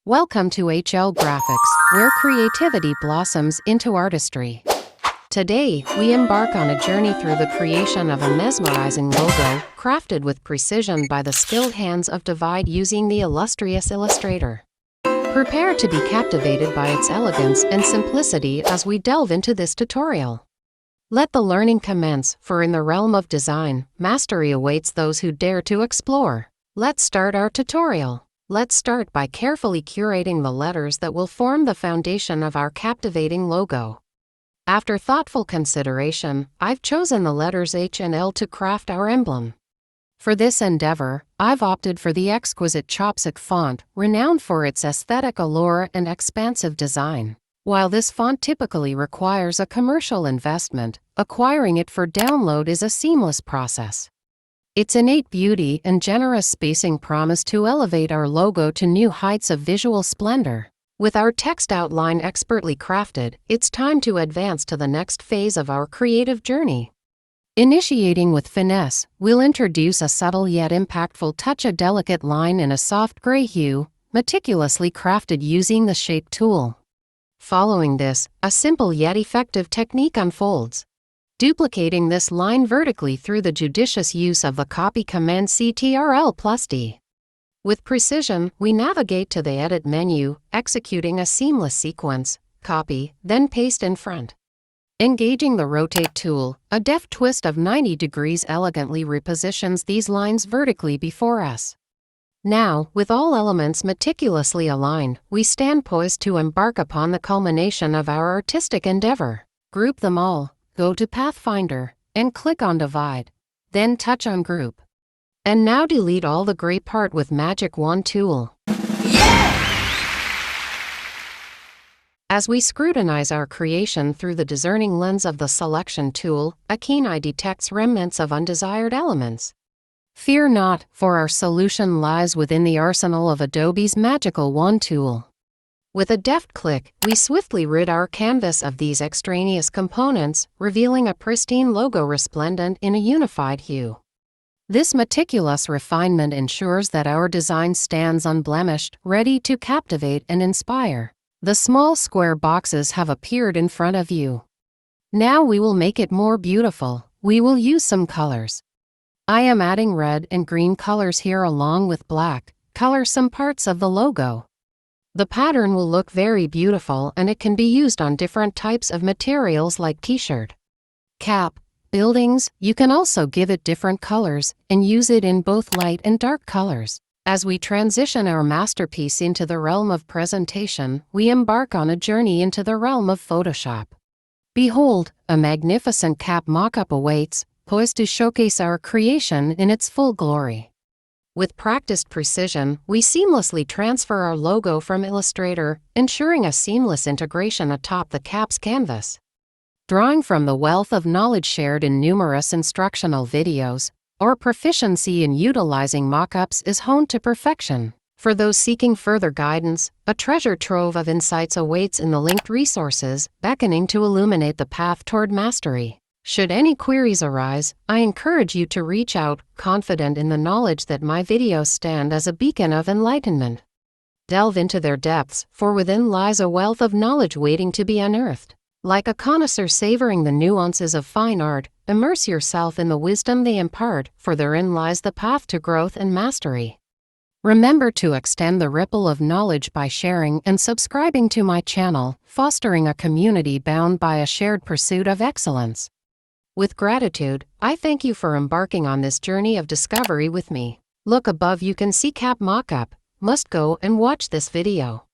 Welcome to HLGRAPHICS, where creativity blossoms into artistry. Today, we embark on a journey through the creation of a mesmerizing logo, crafted with precision by the skilled hands of Divide using the illustrious Illustrator. Prepare to be captivated by its elegance and simplicity as we delve into this tutorial. Let the learning commence, for in the realm of design, mastery awaits those who dare to explore. Let's start our tutorial. Let's start by carefully curating the letters that will form the foundation of our captivating logo. After thoughtful consideration, I've chosen the letters H and L to craft our emblem. For this endeavor, I've opted for the exquisite chopstick font, renowned for its aesthetic allure and expansive design. While this font typically requires a commercial investment, acquiring it for download is a seamless process. Its innate beauty and generous spacing promise to elevate our logo to new heights of visual splendor. With our text outline expertly crafted, it's time to advance to the next phase of our creative journey. Initiating with finesse, we'll introduce a subtle yet impactful touch, a delicate line in a soft gray hue, meticulously crafted using the shape tool. Following this, a simple yet effective technique unfolds. Duplicating this line vertically through the judicious use of the copy command Ctrl+D. With precision, we navigate to the Edit menu, executing a seamless sequence: copy, then paste in front. Engaging the Rotate tool, a deft twist of 90 degrees elegantly repositions these lines vertically before us. Now, with all elements meticulously aligned, we stand poised to embark upon the culmination of our artistic endeavor. Group them all. Go to Pathfinder, and click on Divide. Then touch on Group. And now delete all the gray part with Magic Wand tool. As we scrutinize our creation through the discerning lens of the Selection tool, a keen eye detects remnants of undesired elements. Fear not, for our solution lies within the arsenal of Adobe's Magical Wand tool. With a deft click, we swiftly rid our canvas of these extraneous components, revealing a pristine logo resplendent in a unified hue. This meticulous refinement ensures that our design stands unblemished, ready to captivate and inspire. The small square boxes have appeared in front of you. Now we will make it more beautiful. We will use some colors. I am adding red and green colors here along with black. Color some parts of the logo. The pattern will look very beautiful, and it can be used on different types of materials like t-shirt, cap, buildings. You can also give it different colors and use it in both light and dark colors. As we transition our masterpiece into the realm of presentation, we embark on a journey into the realm of Photoshop. Behold, a magnificent cap mock-up awaits, poised to showcase our creation in its full glory. With practiced precision, we seamlessly transfer our logo from Illustrator, ensuring a seamless integration atop the cap's canvas. Drawing from the wealth of knowledge shared in numerous instructional videos, our proficiency in utilizing mock-ups is honed to perfection. For those seeking further guidance, a treasure trove of insights awaits in the linked resources, beckoning to illuminate the path toward mastery. Should any queries arise, I encourage you to reach out, confident in the knowledge that my videos stand as a beacon of enlightenment. Delve into their depths, for within lies a wealth of knowledge waiting to be unearthed. Like a connoisseur savoring the nuances of fine art, immerse yourself in the wisdom they impart, for therein lies the path to growth and mastery. Remember to extend the ripple of knowledge by sharing and subscribing to my channel, fostering a community bound by a shared pursuit of excellence. With gratitude, I thank you for embarking on this journey of discovery with me. Look above, you can see cap mockup. Must go and watch this video.